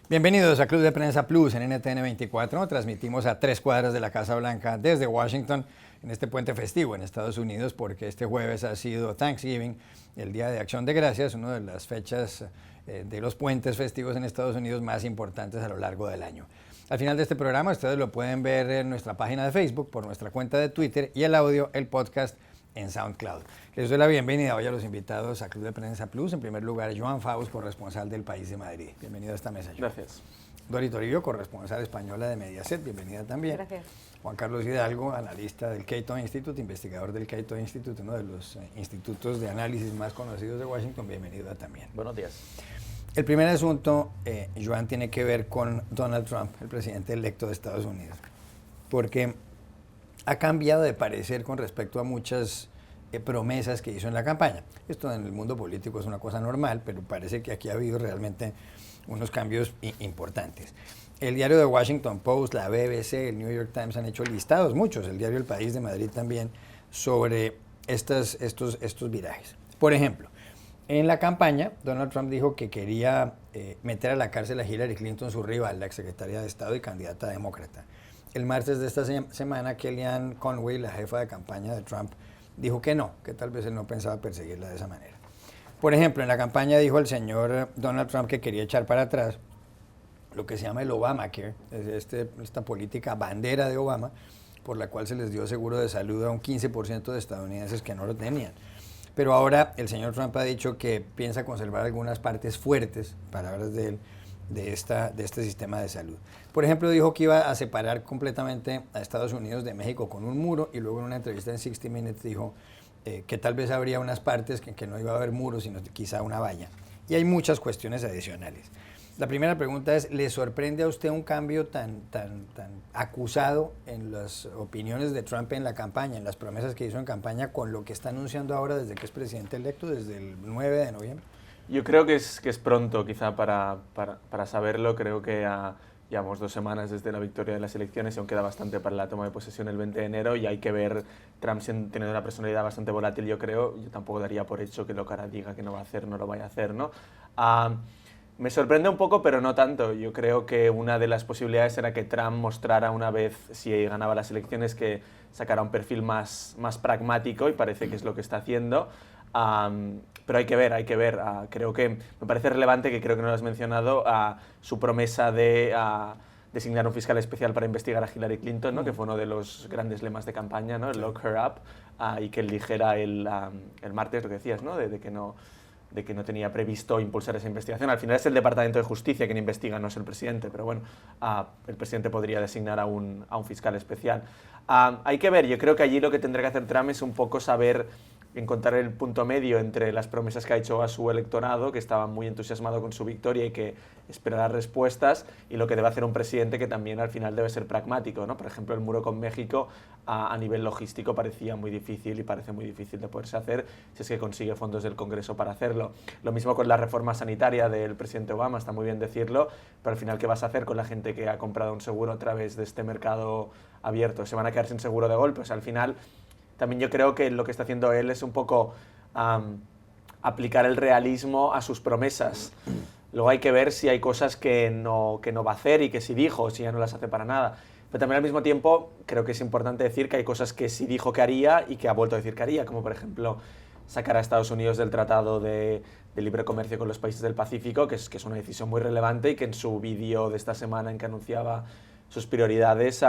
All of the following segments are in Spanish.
Bienvenidos a Club de Prensa Plus en NTN 24. Transmitimos a 3 cuadras de la Casa Blanca desde Washington en este puente festivo en Estados Unidos, porque este jueves ha sido Thanksgiving, el Día de Acción de Gracias, una de las fechas de los puentes festivos en Estados Unidos más importantes a lo largo del año. Al final de este programa ustedes lo pueden ver en nuestra página de Facebook, por nuestra cuenta de Twitter y el audio, el podcast en SoundCloud. Les doy la bienvenida hoy a los invitados a Club de Prensa Plus. En primer lugar, Joan Faust, corresponsal del País de Madrid. Bienvenido a esta mesa, Joan. Gracias. Dori Toribio, corresponsal española de Mediaset. Bienvenida también. Gracias. Juan Carlos Hidalgo, analista del Cato Institute, investigador del Cato Institute, uno de los institutos de análisis más conocidos de Washington. Bienvenido también. Buenos días. El primer asunto, Joan, tiene que ver con Donald Trump, el presidente electo de Estados Unidos, porque ha cambiado de parecer con respecto a muchas promesas que hizo en la campaña. Esto en el mundo político es una cosa normal, pero parece que aquí ha habido realmente unos cambios importantes. El diario The Washington Post, la BBC, el New York Times han hecho listados, muchos, el diario El País de Madrid también, sobre estos virajes. Por ejemplo, en la campaña, Donald Trump dijo que quería meter a la cárcel a Hillary Clinton, su rival, la exsecretaria de Estado y candidata demócrata. El martes de esta semana, Kellyanne Conway, la jefa de campaña de Trump, dijo que no, que tal vez él no pensaba perseguirla de esa manera. Por ejemplo, en la campaña dijo el señor Donald Trump que quería echar para atrás lo que se llama el Obamacare, esta política bandera de Obama, por la cual se les dio seguro de salud a un 15% de estadounidenses que no lo tenían. Pero ahora el señor Trump ha dicho que piensa conservar algunas partes fuertes, palabras de él, de este sistema de salud. Por ejemplo, dijo que iba a separar completamente a Estados Unidos de México con un muro, y luego en una entrevista en 60 Minutes dijo que tal vez habría unas partes que no iba a haber muros, sino quizá una valla. Y hay muchas cuestiones adicionales. La primera pregunta es, ¿le sorprende a usted un cambio tan acusado en las opiniones de Trump en la campaña, en las promesas que hizo en campaña, con lo que está anunciando ahora desde que es presidente electo, desde el 9 de noviembre? Yo creo que es pronto quizá para saberlo. Creo que llevamos 2 semanas desde la victoria de las elecciones y aún queda bastante para la toma de posesión el 20 de enero, y hay que ver. Trump teniendo una personalidad bastante volátil, yo creo. Yo tampoco daría por hecho que lo que ahora diga que no va a hacer, no lo vaya a hacer, ¿no? Me sorprende un poco, pero no tanto. Yo creo que una de las posibilidades era que Trump mostrara una vez, si ganaba las elecciones, que sacara un perfil más pragmático, y parece que es lo que está haciendo. Pero hay que ver. Creo que me parece relevante, que creo que no lo has mencionado, su promesa de designar un fiscal especial para investigar a Hillary Clinton, ¿no? Que fue uno de los grandes lemas de campaña, ¿no? Lock her up, y que él dijera el martes lo que decías, ¿no? de que no tenía previsto impulsar esa investigación. Al final es el Departamento de Justicia quien investiga, no es el presidente, pero bueno, el presidente podría designar a un fiscal especial. Hay que ver. Yo creo que allí lo que tendrá que hacer Trump es un poco saber encontrar el punto medio entre las promesas que ha hecho a su electorado, que estaba muy entusiasmado con su victoria y que esperará respuestas, y lo que debe hacer un presidente que también al final debe ser pragmático, ¿no? Por ejemplo, el muro con México a nivel logístico parecía muy difícil, y parece muy difícil de poderse hacer si es que consigue fondos del Congreso para hacerlo. Lo mismo con la reforma sanitaria del presidente Obama, está muy bien decirlo, pero al final, ¿qué vas a hacer con la gente que ha comprado un seguro a través de este mercado abierto? ¿Se van a quedar sin seguro de golpe? O sea, al final, también yo creo que lo que está haciendo él es un poco aplicar el realismo a sus promesas. Luego hay que ver si hay cosas que no va a hacer, y que sí dijo, o si ya no las hace para nada. Pero también al mismo tiempo creo que es importante decir que hay cosas que sí dijo que haría y que ha vuelto a decir que haría, como por ejemplo sacar a Estados Unidos del Tratado de Libre Comercio con los países del Pacífico, que es una decisión muy relevante, y que en su vídeo de esta semana en que anunciaba sus prioridades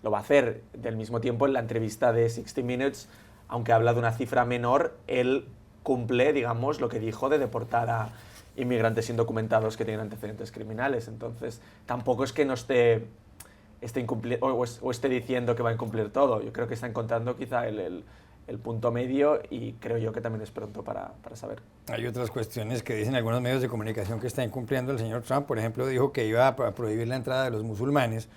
lo va a hacer. Del mismo tiempo, en la entrevista de 60 Minutes, aunque habla de una cifra menor, él cumple, digamos, lo que dijo de deportar a inmigrantes indocumentados que tienen antecedentes criminales. Entonces, tampoco es que no esté diciendo que va a incumplir todo. Yo creo que está encontrando quizá el punto medio, y creo yo que también es pronto para saber. Hay otras cuestiones que dicen algunos medios de comunicación que está incumpliendo el señor Trump. Por ejemplo, dijo que iba a prohibir la entrada de los musulmanes.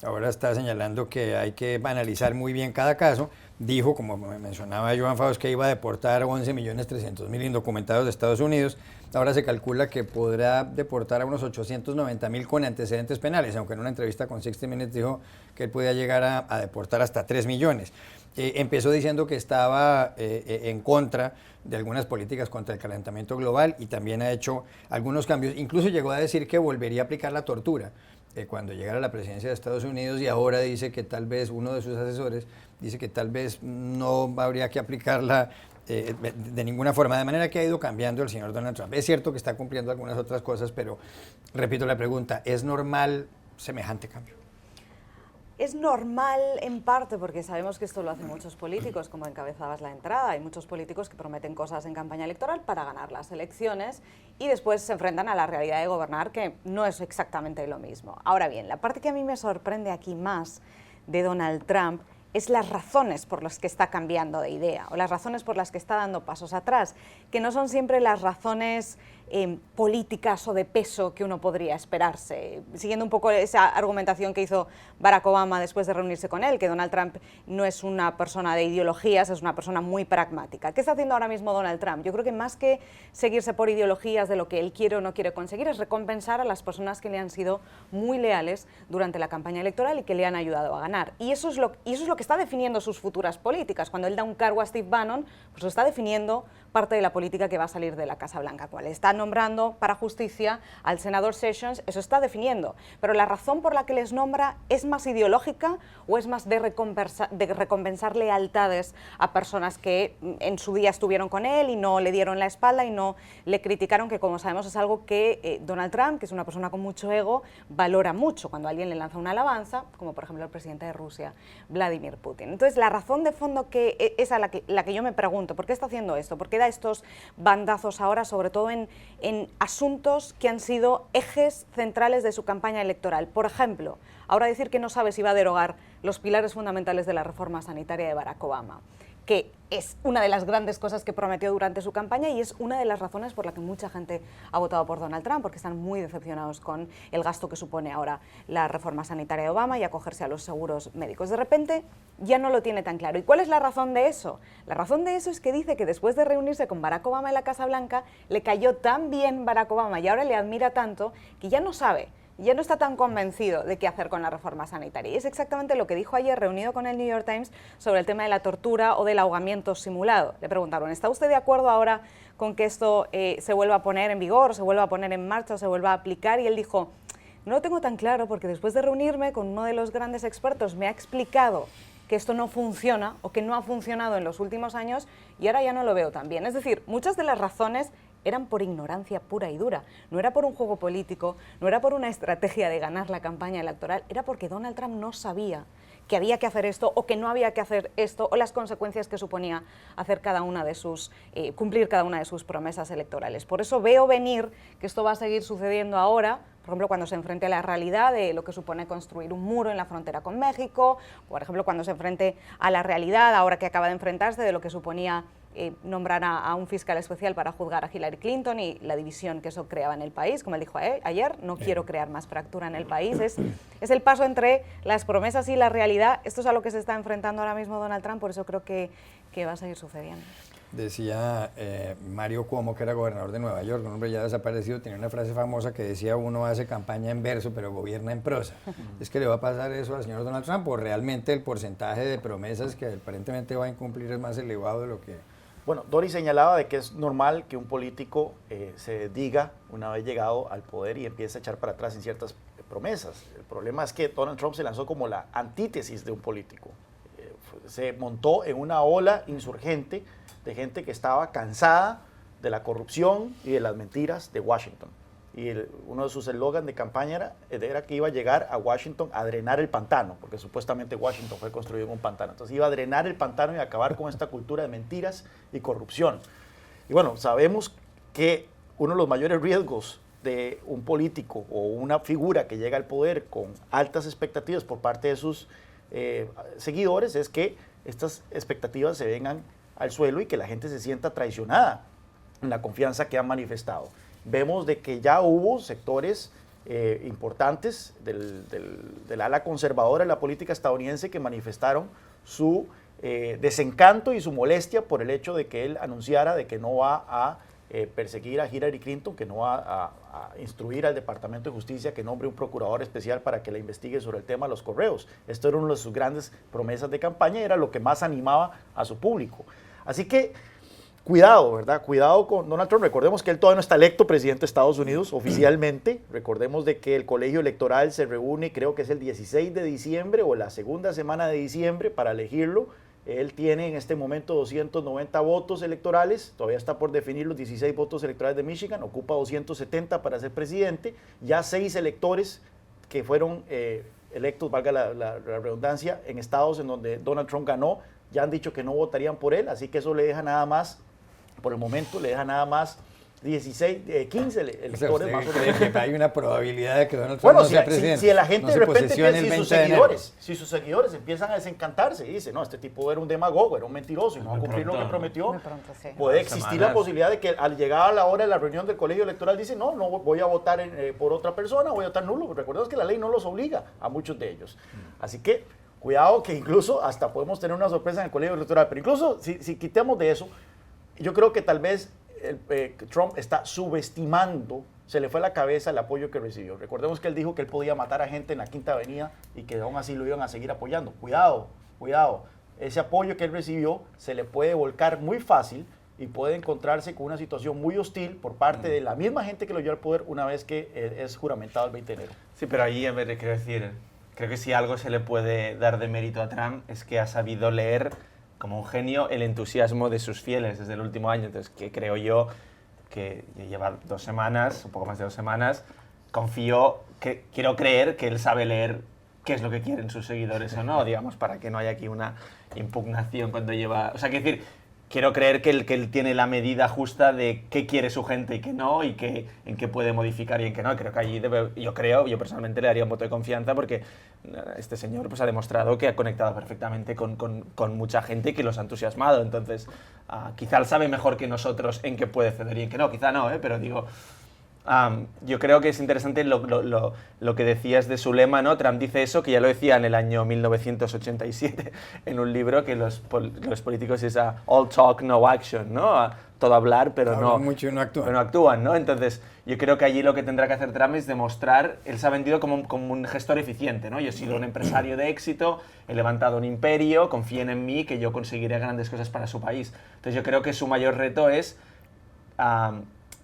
Ahora está señalando que hay que analizar muy bien cada caso. Dijo, como mencionaba Joan Faust, que iba a deportar 11.300.000 indocumentados de Estados Unidos. Ahora se calcula que podrá deportar a unos 890.000 con antecedentes penales, aunque en una entrevista con 60 Minutes dijo que él podía llegar a deportar hasta 3 millones. Empezó diciendo que estaba en contra de algunas políticas contra el calentamiento global y también ha hecho algunos cambios. Incluso llegó a decir que volvería a aplicar la tortura cuando llegara a la presidencia de Estados Unidos, y ahora dice que tal vez uno de sus asesores dice que tal vez no habría que aplicarla de ninguna forma, de manera que ha ido cambiando el señor Donald Trump. Es cierto que está cumpliendo algunas otras cosas, pero repito la pregunta, ¿es normal semejante cambio? Es normal en parte porque sabemos que esto lo hacen muchos políticos, como encabezabas la entrada. Hay muchos políticos que prometen cosas en campaña electoral para ganar las elecciones y después se enfrentan a la realidad de gobernar, que no es exactamente lo mismo. Ahora bien, la parte que a mí me sorprende aquí más de Donald Trump es las razones por las que está cambiando de idea o las razones por las que está dando pasos atrás, que no son siempre las razones políticas o de peso que uno podría esperarse. Siguiendo un poco esa argumentación que hizo Barack Obama después de reunirse con él, que Donald Trump no es una persona de ideologías, es una persona muy pragmática. ¿Qué está haciendo ahora mismo Donald Trump? Yo creo que más que seguirse por ideologías de lo que él quiere o no quiere conseguir, es recompensar a las personas que le han sido muy leales durante la campaña electoral y que le han ayudado a ganar. Y eso es lo que está definiendo sus futuras políticas. Cuando él da un cargo a Steve Bannon, pues lo está definiendo parte de la política que va a salir de la Casa Blanca. Cuando está nombrando para justicia al senador Sessions, eso está definiendo. Pero la razón por la que les nombra es más ideológica o es más de recompensar lealtades a personas que en su día estuvieron con él y no le dieron la espalda y no le criticaron, que como sabemos es algo que Donald Trump, que es una persona con mucho ego, valora mucho cuando alguien le lanza una alabanza, como por ejemplo el presidente de Rusia, Vladimir Putin. Entonces la razón de fondo que es a la que yo me pregunto, ¿por qué está haciendo esto? ¿Por qué da estos bandazos ahora, sobre todo en asuntos que han sido ejes centrales de su campaña electoral? Por ejemplo, ahora decir que no sabe si va a derogar los pilares fundamentales de la reforma sanitaria de Barack Obama, que es una de las grandes cosas que prometió durante su campaña y es una de las razones por la que mucha gente ha votado por Donald Trump, porque están muy decepcionados con el gasto que supone ahora la reforma sanitaria de Obama y acogerse a los seguros médicos. De repente ya no lo tiene tan claro. ¿Y cuál es la razón de eso? La razón de eso es que dice que después de reunirse con Barack Obama en la Casa Blanca, le cayó tan bien Barack Obama y ahora le admira tanto que ya no sabe, ya no está tan convencido de qué hacer con la reforma sanitaria. Y es exactamente lo que dijo ayer, reunido con el New York Times, sobre el tema de la tortura o del ahogamiento simulado. Le preguntaron, ¿está usted de acuerdo ahora con que esto se vuelva a poner en vigor, se vuelva a poner en marcha o se vuelva a aplicar? Y él dijo, no lo tengo tan claro porque después de reunirme con uno de los grandes expertos me ha explicado que esto no funciona o que no ha funcionado en los últimos años y ahora ya no lo veo tan bien. Es decir, muchas de las razones eran por ignorancia pura y dura. No era por un juego político, no era por una estrategia de ganar la campaña electoral, era porque Donald Trump no sabía que había que hacer esto o que no había que hacer esto o las consecuencias que suponía hacer cumplir cada una de sus promesas electorales. Por eso veo venir que esto va a seguir sucediendo ahora, por ejemplo, cuando se enfrente a la realidad de lo que supone construir un muro en la frontera con México, por ejemplo, cuando se enfrente a la realidad, ahora que acaba de enfrentarse, de lo que suponía nombrar a un fiscal especial para juzgar a Hillary Clinton y la división que eso creaba en el país. Como él dijo ayer, no quiero crear más fractura en el país. Es el paso entre las promesas y la realidad. Esto es a lo que se está enfrentando ahora mismo Donald Trump, por eso creo que va a seguir sucediendo. Decía Mario Cuomo, que era gobernador de Nueva York, un hombre ya desaparecido, tenía una frase famosa que decía: uno hace campaña en verso, pero gobierna en prosa. ¿Es que le va a pasar eso al señor Donald Trump o realmente el porcentaje de promesas que aparentemente va a incumplir es más elevado de lo que... Bueno, Dori señalaba de que es normal que un político se diga una vez llegado al poder y empiece a echar para atrás en ciertas promesas. El problema es que Donald Trump se lanzó como la antítesis de un político. Se montó en una ola insurgente de gente que estaba cansada de la corrupción y de las mentiras de Washington. Y uno de sus eslogans de campaña era que iba a llegar a Washington a drenar el pantano, porque supuestamente Washington fue construido en un pantano. Entonces iba a drenar el pantano y acabar con esta cultura de mentiras y corrupción. Y bueno, sabemos que uno de los mayores riesgos de un político o una figura que llega al poder con altas expectativas por parte de sus seguidores es que estas expectativas se vengan al suelo y que la gente se sienta traicionada en la confianza que han manifestado. Vemos de que ya hubo sectores importantes del ala conservadora de la política estadounidense que manifestaron su desencanto y su molestia por el hecho de que él anunciara de que no va a perseguir a Hillary Clinton, que no va a instruir al Departamento de Justicia que nombre un procurador especial para que la investigue sobre el tema de los correos. Esto era una de sus grandes promesas de campaña y era lo que más animaba a su público. Así que cuidado, ¿verdad? Cuidado con Donald Trump. Recordemos que él todavía no está electo presidente de Estados Unidos oficialmente. Recordemos de que el colegio electoral se reúne, creo que es el 16 de diciembre o la segunda semana de diciembre para elegirlo. Él tiene en este momento 290 votos electorales, todavía está por definir los 16 votos electorales de Michigan, ocupa 270 para ser presidente, ya 6 electores que fueron electos, valga la redundancia, en estados en donde Donald Trump ganó, ya han dicho que no votarían por él, así que eso le deja nada más, por el momento, le deja nada más 15 electores más o menos. ¿Cree que hay una probabilidad de que Donald Trump no sea presidente? Si la gente no de repente piensa, si sus seguidores empiezan a desencantarse y dicen, no, este tipo era un demagogo, era un mentiroso y no va a cumplir lo que prometió, puede existir la posibilidad de que al llegar a la hora de la reunión del colegio electoral dice, no voy a votar por otra persona, voy a votar nulo. Recordemos que la ley no los obliga a muchos de ellos. Así que cuidado que incluso hasta podemos tener una sorpresa en el colegio electoral. Pero incluso si quitemos de eso, yo creo que tal vez Trump está subestimando, se le fue a la cabeza el apoyo que recibió. Recordemos que él dijo que él podía matar a gente en la Quinta Avenida y que aún así lo iban a seguir apoyando. Cuidado, cuidado. Ese apoyo que él recibió se le puede volcar muy fácil y puede encontrarse con una situación muy hostil por parte de la misma gente que lo llevó al poder una vez que es juramentado el 20 de enero. Sí, pero ahí, a ver, quiero decir, creo que si algo se le puede dar de mérito a Trump es que ha sabido leer como un genio el entusiasmo de sus fieles desde el último año. Entonces, que creo yo que lleva 2 semanas, un poco más de 2 semanas, quiero creer que él sabe leer qué es lo que quieren sus seguidores o no, digamos, para que no haya aquí una impugnación cuando lleva... O sea, quiero decir, quiero creer que él tiene la medida justa de qué quiere su gente y qué no, y en qué puede modificar y en qué no. Creo que allí yo personalmente le daría un voto de confianza porque este señor pues, ha demostrado que ha conectado perfectamente con mucha gente y que los ha entusiasmado. Entonces, quizá él sabe mejor que nosotros en qué puede ceder y en qué no. Quizá no, pero digo... yo creo que es interesante lo que decías de su lema, ¿no? Trump dice eso, que ya lo decía en el año 1987 en un libro, que los políticos es all talk, no action, ¿no? Todo hablar, pero mucho y no actúan. Pero no actúan, ¿no? Entonces, yo creo que allí lo que tendrá que hacer Trump es demostrar, él se ha vendido como un gestor eficiente, ¿no? Yo he sido un empresario de éxito, he levantado un imperio, confíen en mí, que yo conseguiré grandes cosas para su país. Entonces, yo creo que su mayor reto es...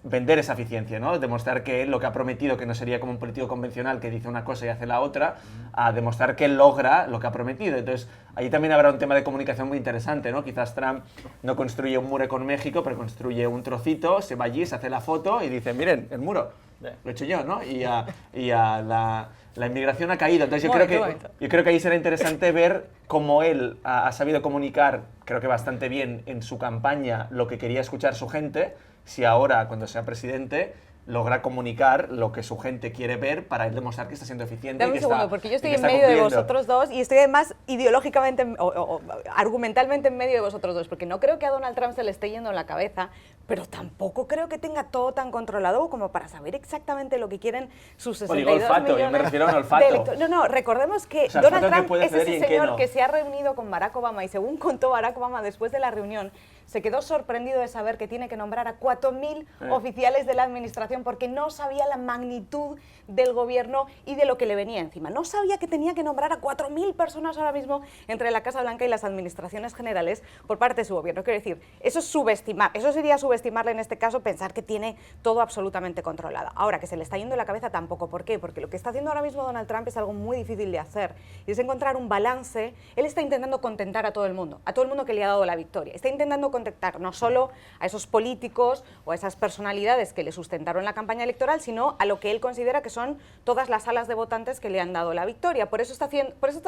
vender esa eficiencia, ¿no? Demostrar que él lo que ha prometido, que no sería como un político convencional que dice una cosa y hace la otra, a demostrar que él logra lo que ha prometido. Entonces, ahí también habrá un tema de comunicación muy interesante, ¿no? Quizás Trump no construye un muro con México, pero construye un trocito, se va allí, se hace la foto y dice, miren, el muro, lo he hecho yo, ¿no? Y la inmigración ha caído. Entonces, yo creo que ahí será interesante ver cómo él ha sabido comunicar, creo que bastante bien en su campaña, lo que quería escuchar su gente, si ahora, cuando sea presidente, logra comunicar lo que su gente quiere ver para él demostrar que está siendo eficiente. Dame un segundo, porque yo estoy en medio de vosotros dos y estoy además ideológicamente o argumentalmente en medio de vosotros dos, porque no creo que a Donald Trump se le esté yendo en la cabeza, pero tampoco creo que tenga todo tan controlado como para saber exactamente lo que quieren sus 62 olfato, millones yo me refiero a un olfato. No, recordemos que o sea, Donald Trump es ese señor no. que se ha reunido con Barack Obama y según contó Barack Obama después de la reunión, se quedó sorprendido de saber que tiene que nombrar a 4.000 oficiales de la administración porque no sabía la magnitud del gobierno y de lo que le venía encima. No sabía que tenía que nombrar a 4.000 personas ahora mismo entre la Casa Blanca y las administraciones generales por parte de su gobierno. Quiero decir, eso es subestimar, eso sería subestimarle en este caso, pensar que tiene todo absolutamente controlado. Ahora, que se le está yendo la cabeza tampoco. ¿Por qué? Porque lo que está haciendo ahora mismo Donald Trump es algo muy difícil de hacer y es encontrar un balance. Él está intentando contentar a todo el mundo que le ha dado la victoria. Está intentando contentar no solo a esos políticos o a esas personalidades que le sustentaron la campaña electoral, sino a lo que él considera que son todas las alas de votantes que le han dado la victoria. Por eso está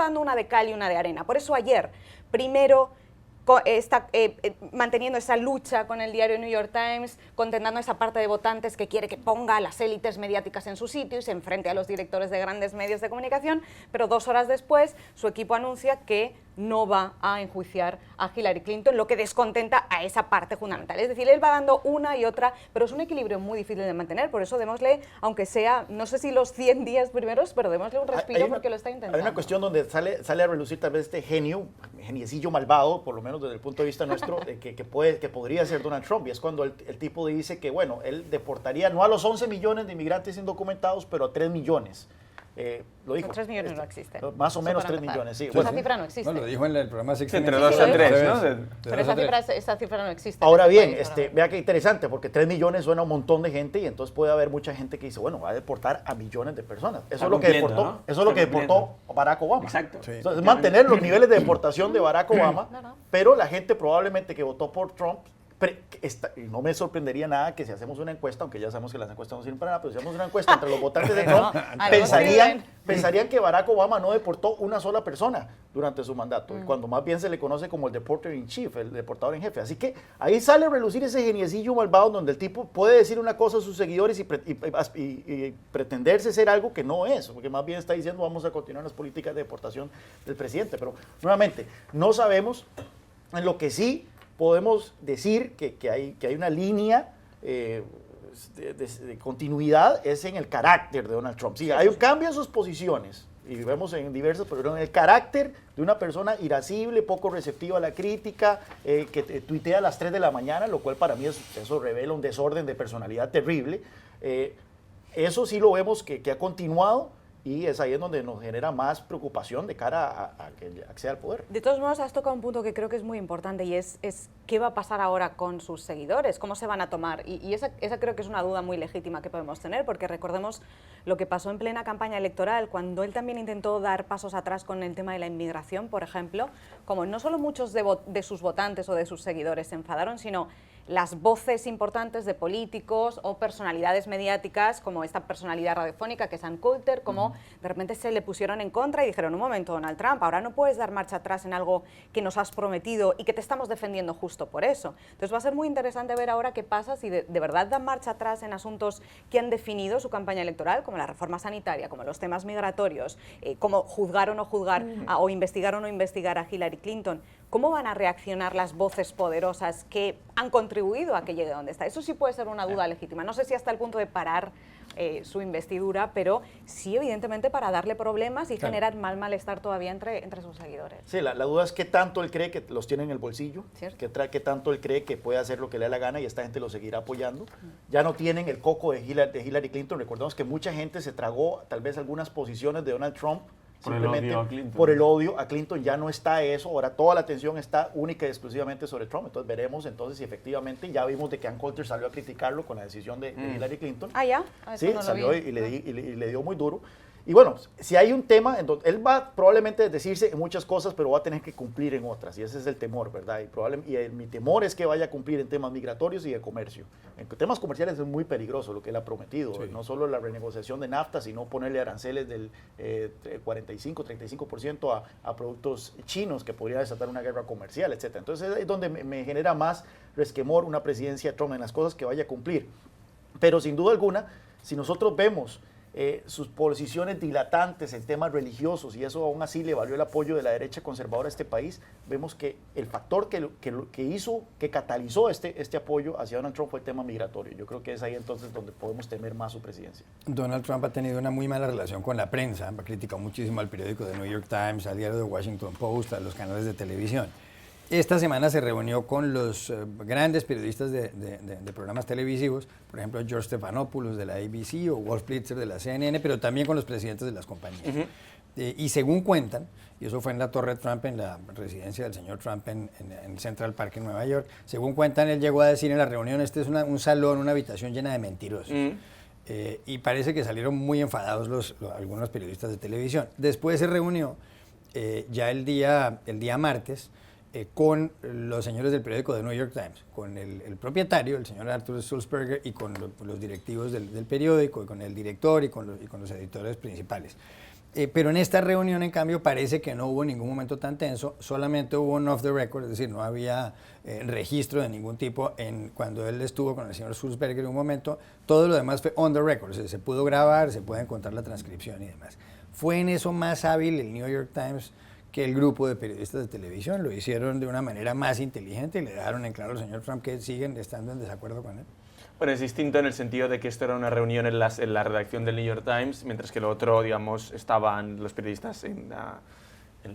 dando una de cal y una de arena. Por eso ayer, primero, está manteniendo esa lucha con el diario New York Times, condenando a esa parte de votantes que quiere que ponga a las élites mediáticas en su sitio y se enfrente a los directores de grandes medios de comunicación, pero 2 horas después su equipo anuncia que no va a enjuiciar a Hillary Clinton, lo que descontenta a esa parte fundamental. Es decir, él va dando una y otra, pero es un equilibrio muy difícil de mantener, por eso démosle, aunque sea, no sé si los 100 días primeros, pero démosle un respiro porque lo está intentando. Hay una cuestión donde sale a relucir tal vez este geniecillo malvado, por lo menos desde el punto de vista nuestro, que podría ser Donald Trump, y es cuando el tipo dice que, bueno, él deportaría no a los 11 millones de inmigrantes indocumentados, pero a 3 millones. Lo dijo. 3 millones no existen. Más o menos 3 millones, sí. Esa cifra no existe. No, lo dijo en el programa Sixty Entre Minutes. 2 a 3, ¿no? Pero esa cifra no existe. Ahora bien, vea qué interesante, porque 3 millones suena a un montón de gente y entonces puede haber mucha gente que dice, bueno, va a deportar a millones de personas. Eso es lo que deportó, ¿no? eso es lo que deportó Barack Obama. Exacto. Sí. Entonces, mantener los niveles de deportación de Barack Obama, pero la gente probablemente que votó por Trump, y no me sorprendería nada que si hacemos una encuesta, aunque ya sabemos que las encuestas no sirven para nada, pero si hacemos una encuesta entre los votantes de Trump, pensarían que Barack Obama no deportó una sola persona durante su mandato, cuando más bien se le conoce como el deporter in chief, el deportador en jefe. Así que ahí sale a relucir ese geniecillo malvado donde el tipo puede decir una cosa a sus seguidores y pretenderse ser algo que no es, porque más bien está diciendo vamos a continuar las políticas de deportación del presidente. Pero nuevamente, no sabemos. En lo que sí podemos decir que hay una línea de continuidad es en el carácter de Donald Trump. Sí, hay un cambio en sus posiciones, y vemos en diversas, pero en el carácter de una persona irascible, poco receptiva a la crítica, que tuitea a las 3 de la mañana, lo cual para mí eso revela un desorden de personalidad terrible. Eso sí lo vemos que ha continuado. Y es ahí en donde nos genera más preocupación de cara a que acceda al poder. De todos modos, has tocado un punto que creo que es muy importante y es qué va a pasar ahora con sus seguidores, cómo se van a tomar. Y esa creo que es una duda muy legítima que podemos tener, porque recordemos lo que pasó en plena campaña electoral, cuando él también intentó dar pasos atrás con el tema de la inmigración, por ejemplo, como no solo muchos de sus votantes o de sus seguidores se enfadaron, sino las voces importantes de políticos o personalidades mediáticas, como esta personalidad radiofónica que es Ann Coulter, como de repente se le pusieron en contra y dijeron, un momento, Donald Trump, ahora no puedes dar marcha atrás en algo que nos has prometido y que te estamos defendiendo justo por eso. Entonces va a ser muy interesante ver ahora qué pasa si de verdad dan marcha atrás en asuntos que han definido su campaña electoral, como la reforma sanitaria, como los temas migratorios, como juzgar o no juzgar, o investigar o no investigar a Hillary Clinton. ¿Cómo van a reaccionar las voces poderosas que han contribuido a que llegue donde está? Eso sí puede ser una duda legítima. No sé si hasta el punto de parar su investidura, pero sí evidentemente para darle problemas y generar malestar todavía entre sus seguidores. Sí, la duda es qué tanto él cree que los tiene en el bolsillo, qué tanto él cree que puede hacer lo que le da la gana y esta gente lo seguirá apoyando. Ya no tienen el coco de Hillary Clinton. Recordemos que mucha gente se tragó tal vez algunas posiciones de Donald Trump simplemente por el odio a Clinton. Ya no está eso, ahora toda la atención está única y exclusivamente sobre Trump. Entonces veremos entonces si efectivamente, ya vimos de que Ann Coulter salió a criticarlo con la decisión de Hillary Clinton. Ah, ya. Sí, no salió y le dio muy duro. Y bueno, si hay un tema, entonces, él va probablemente a decirse en muchas cosas, pero va a tener que cumplir en otras, y ese es el temor, ¿verdad? Mi temor es que vaya a cumplir en temas migratorios y de comercio. En temas comerciales es muy peligroso lo que él ha prometido, no solo la renegociación de NAFTA, sino ponerle aranceles del 45-35% a productos chinos que podría desatar una guerra comercial, etc. Entonces es donde me genera más resquemor una presidencia de Trump en las cosas que vaya a cumplir. Pero sin duda alguna, si nosotros vemos sus posiciones dilatantes en temas religiosos, y eso aún así le valió el apoyo de la derecha conservadora a este país, vemos que el factor que catalizó este apoyo hacia Donald Trump fue el tema migratorio. Yo creo que es ahí entonces donde podemos temer más su presidencia. Donald Trump ha tenido una muy mala relación con la prensa, ha criticado muchísimo al periódico The New York Times, al diario The Washington Post, a los canales de televisión. Esta semana se reunió con los grandes periodistas de programas televisivos, por ejemplo, George Stephanopoulos de la ABC o Wolf Blitzer de la CNN, pero también con los presidentes de las compañías. Y según cuentan, y eso fue en la Torre Trump, en la residencia del señor Trump en Central Park en Nueva York, según cuentan, él llegó a decir en la reunión, este es un salón, una habitación llena de mentirosos. Y parece que salieron muy enfadados algunos periodistas de televisión. Después se reunió ya el día martes, con los señores del periódico The New York Times, con el propietario, el señor Arthur Sulzberger, y con los directivos del periódico, y con el director y con los editores principales. Pero en esta reunión, en cambio, parece que no hubo ningún momento tan tenso, solamente hubo un off the record, es decir, no había registro de ningún tipo cuando él estuvo con el señor Sulzberger en un momento. Todo lo demás fue on the record, se pudo grabar, se puede encontrar la transcripción y demás. Fue en eso más hábil el New York Times que el grupo de periodistas de televisión. Lo hicieron de una manera más inteligente y le dejaron en claro al señor Trump que siguen estando en desacuerdo con él. Bueno, es distinto en el sentido de que esto era una reunión en la redacción del New York Times, mientras que lo otro, digamos, estaban los periodistas en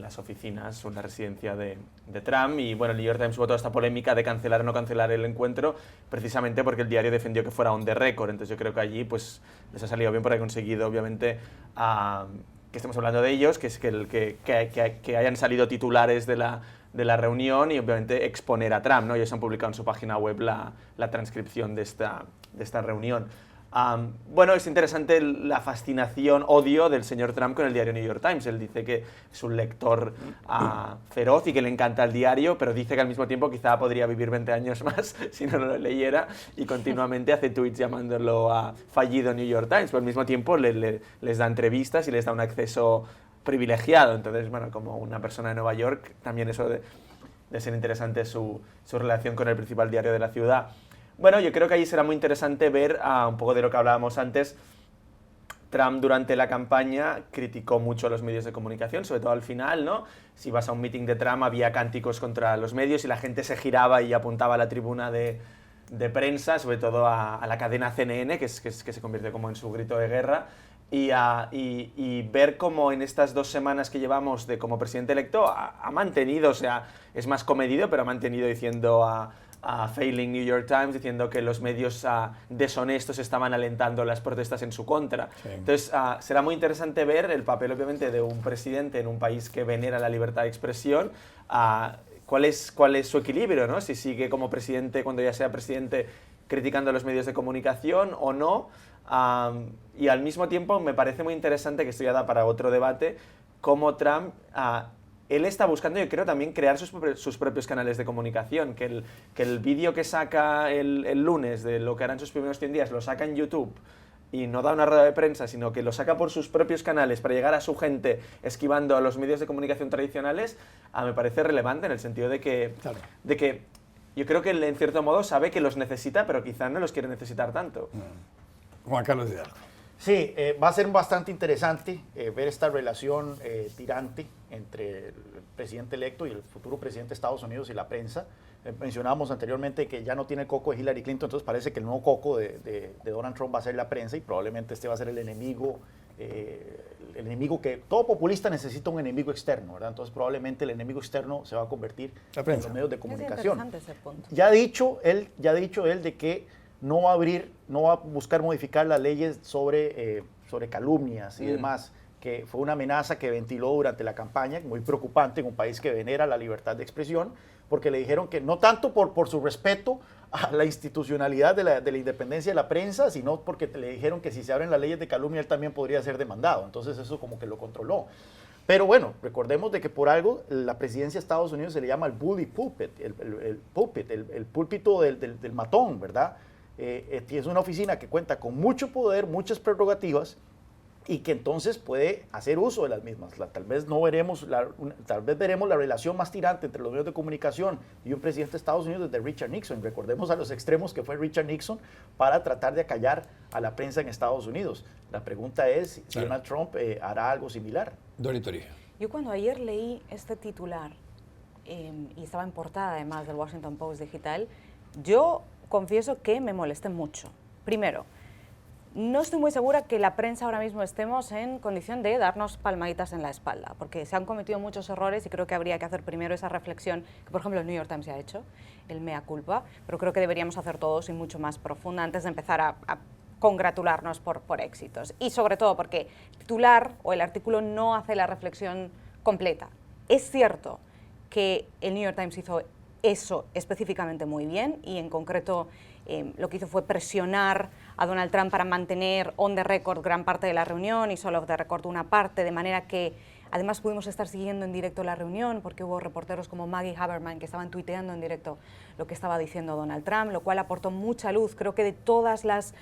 las oficinas o en la residencia de Trump. Y bueno, el New York Times hubo toda esta polémica de cancelar o no cancelar el encuentro, precisamente porque el diario defendió que fuera on the record. Entonces yo creo que allí pues les ha salido bien porque ha conseguido, obviamente, que estemos hablando de ellos, que hayan salido titulares de la reunión y obviamente exponer a Trump, ¿no? Ellos han publicado en su página web la transcripción de esta reunión. Bueno, es interesante la fascinación, odio del señor Trump con el diario New York Times. Él dice que es un lector feroz y que le encanta el diario, pero dice que al mismo tiempo quizá podría vivir 20 años más si no lo leyera, y continuamente hace tweets llamándolo a fallido New York Times, pero al mismo tiempo les da entrevistas y les da un acceso privilegiado. Entonces, bueno, como una persona de Nueva York, también eso de ser interesante su relación con el principal diario de la ciudad. Bueno, yo creo que allí será muy interesante ver un poco de lo que hablábamos antes. Trump durante la campaña criticó mucho a los medios de comunicación, sobre todo al final, ¿no? Si vas a un meeting de Trump había cánticos contra los medios y la gente se giraba y apuntaba a la tribuna de prensa, sobre todo a la cadena CNN, que se convirtió como en su grito de guerra. Y ver cómo en estas 2 semanas que llevamos de como presidente electo ha mantenido, o sea, es más comedido, pero ha mantenido diciendo a Failing New York Times, diciendo que los medios deshonestos estaban alentando las protestas en su contra. Sí. Entonces, será muy interesante ver el papel, obviamente, de un presidente en un país que venera la libertad de expresión. ¿Cuál es su equilibrio, ¿no? Si sigue como presidente, cuando ya sea presidente, criticando a los medios de comunicación o no. Y al mismo tiempo me parece muy interesante, que esto ya da para otro debate, cómo Trump... él está buscando, yo creo, también crear sus propios canales de comunicación, que el vídeo que saca el lunes de lo que harán sus primeros 100 días lo saca en YouTube y no da una rueda de prensa, sino que lo saca por sus propios canales para llegar a su gente esquivando a los medios de comunicación tradicionales, me parece relevante en el sentido de que yo creo que él, en cierto modo, sabe que los necesita, pero quizás no los quiere necesitar tanto. Juan Carlos Hidalgo. Sí, va a ser bastante interesante ver esta relación tirante entre el presidente electo y el futuro presidente de Estados Unidos y la prensa. Mencionábamos anteriormente que ya no tiene el coco de Hillary Clinton, entonces parece que el nuevo coco de Donald Trump va a ser la prensa, y probablemente este va a ser el enemigo que todo populista necesita un enemigo externo, ¿verdad? Entonces probablemente el enemigo externo se va a convertir en los medios de comunicación. Es interesante ese punto. Ya ha dicho él de que no va a buscar modificar las leyes sobre calumnias y demás, que fue una amenaza que ventiló durante la campaña, muy preocupante en un país que venera la libertad de expresión, porque le dijeron que no tanto por su respeto a la institucionalidad de la independencia de la prensa, sino porque le dijeron que si se abren las leyes de calumnia él también podría ser demandado. Entonces eso como que lo controló. Pero bueno, recordemos de que por algo la presidencia de Estados Unidos se le llama el bully pulpit, el púlpito del matón, ¿verdad? Es una oficina que cuenta con mucho poder, muchas prerrogativas, y que entonces puede hacer uso de las mismas. Tal vez veremos la relación más tirante entre los medios de comunicación y un presidente de Estados Unidos desde Richard Nixon. Recordemos a los extremos que fue Richard Nixon para tratar de acallar a la prensa en Estados Unidos. La pregunta es si Donald Trump hará algo similar. Dori Torija. Yo cuando ayer leí este titular, y estaba en portada además del Washington Post digital, yo confieso que me molesté mucho. Primero, no estoy muy segura que la prensa ahora mismo estemos en condición de darnos palmaditas en la espalda, porque se han cometido muchos errores y creo que habría que hacer primero esa reflexión, que por ejemplo el New York Times se ha hecho, el mea culpa, pero creo que deberíamos hacer todos y mucho más profunda antes de empezar a congratularnos por éxitos. Y sobre todo porque el titular o el artículo no hace la reflexión completa. Es cierto que el New York Times hizo eso específicamente muy bien, y en concreto lo que hizo fue presionar a Donald Trump para mantener on the record gran parte de la reunión y solo off the record una parte, de manera que además pudimos estar siguiendo en directo la reunión porque hubo reporteros como Maggie Haberman que estaban tuiteando en directo lo que estaba diciendo Donald Trump, lo cual aportó mucha luz. Creo que de todas las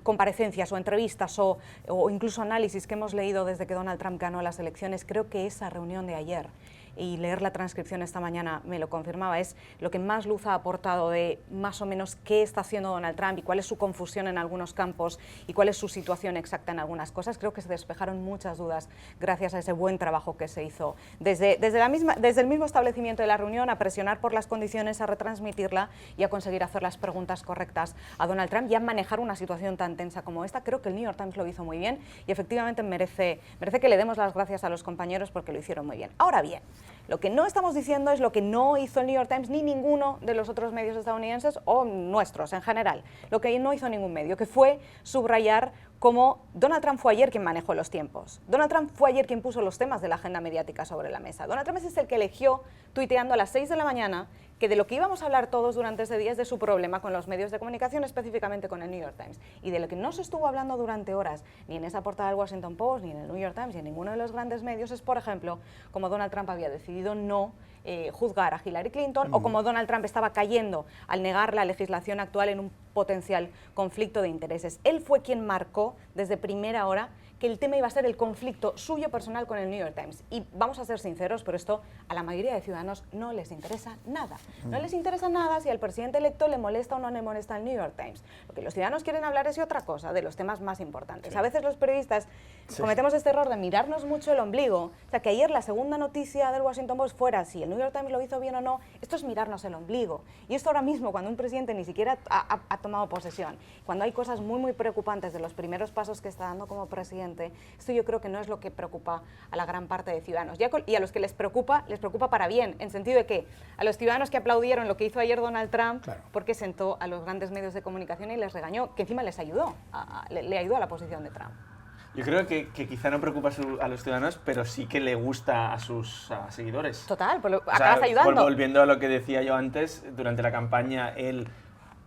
comparecencias o entrevistas o incluso análisis que hemos leído desde que Donald Trump ganó las elecciones, creo que esa reunión de ayer y leer la transcripción esta mañana me lo confirmaba, es lo que más luz ha aportado de más o menos qué está haciendo Donald Trump y cuál es su confusión en algunos campos y cuál es su situación exacta en algunas cosas. Creo que se despejaron muchas dudas gracias a ese buen trabajo que se hizo desde el mismo establecimiento de la reunión, a presionar por las condiciones, a retransmitirla y a conseguir hacer las preguntas correctas a Donald Trump y a manejar una situación tan tensa como esta. Creo que el New York Times lo hizo muy bien y efectivamente merece que le demos las gracias a los compañeros porque lo hicieron muy bien. Ahora bien, lo que no estamos diciendo es lo que no hizo el New York Times ni ninguno de los otros medios estadounidenses o nuestros en general. Lo que no hizo ningún medio, que fue subrayar cómo Donald Trump fue ayer quien manejó los tiempos. Donald Trump fue ayer quien puso los temas de la agenda mediática sobre la mesa. Donald Trump es el que eligió, tuiteando a las 6 de la mañana, que de lo que íbamos a hablar todos durante ese día es de su problema con los medios de comunicación, específicamente con el New York Times. Y de lo que no se estuvo hablando durante horas, ni en esa portada del Washington Post, ni en el New York Times, ni en ninguno de los grandes medios, es, por ejemplo, cómo Donald Trump había decidido no juzgar a Hillary Clinton, o cómo Donald Trump estaba cayendo al negar la legislación actual en un potencial conflicto de intereses. Él fue quien marcó desde primera hora que el tema iba a ser el conflicto suyo personal con el New York Times. Y vamos a ser sinceros, pero esto a la mayoría de ciudadanos no les interesa nada. No les interesa nada si al presidente electo le molesta o no le molesta el New York Times. Lo que los ciudadanos quieren hablar es de otra cosa, de los temas más importantes. Sí. A veces los periodistas cometemos este error de mirarnos mucho el ombligo. O sea, que ayer la segunda noticia del Washington Post fuera si el New York Times lo hizo bien o no. Esto es mirarnos el ombligo. Y esto ahora mismo, cuando un presidente ni siquiera ha tomado posesión, cuando hay cosas muy, muy preocupantes de los primeros pasos que está dando como presidente, esto yo creo que no es lo que preocupa a la gran parte de ciudadanos. Y a los que les preocupa para bien, en sentido de que a los ciudadanos que aplaudieron lo que hizo ayer Donald Trump, claro, porque sentó a los grandes medios de comunicación y les regañó, que encima les ayudó, le ayudó a la posición de Trump. Yo creo que quizá no preocupa a los ciudadanos, pero sí que le gusta a sus seguidores. Total, pues acabas ayudando. Volviendo a lo que decía yo antes, durante la campaña,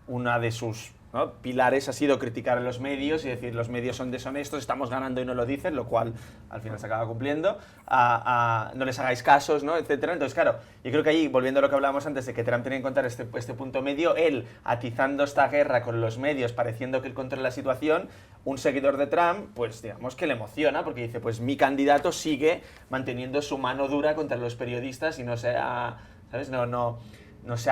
una de sus pilares ha sido criticar a los medios y decir los medios son deshonestos, estamos ganando y no lo dicen, lo cual al final se acaba cumpliendo, no les hagáis casos, ¿no?, etcétera. Entonces, claro, yo creo que ahí, volviendo a lo que hablábamos antes de que Trump tenía que encontrar este punto medio, él atizando esta guerra con los medios, pareciendo que él controla la situación, un seguidor de Trump, pues digamos que le emociona, porque dice, pues mi candidato sigue manteniendo su mano dura contra los periodistas y no se ha, ¿sabes?, no se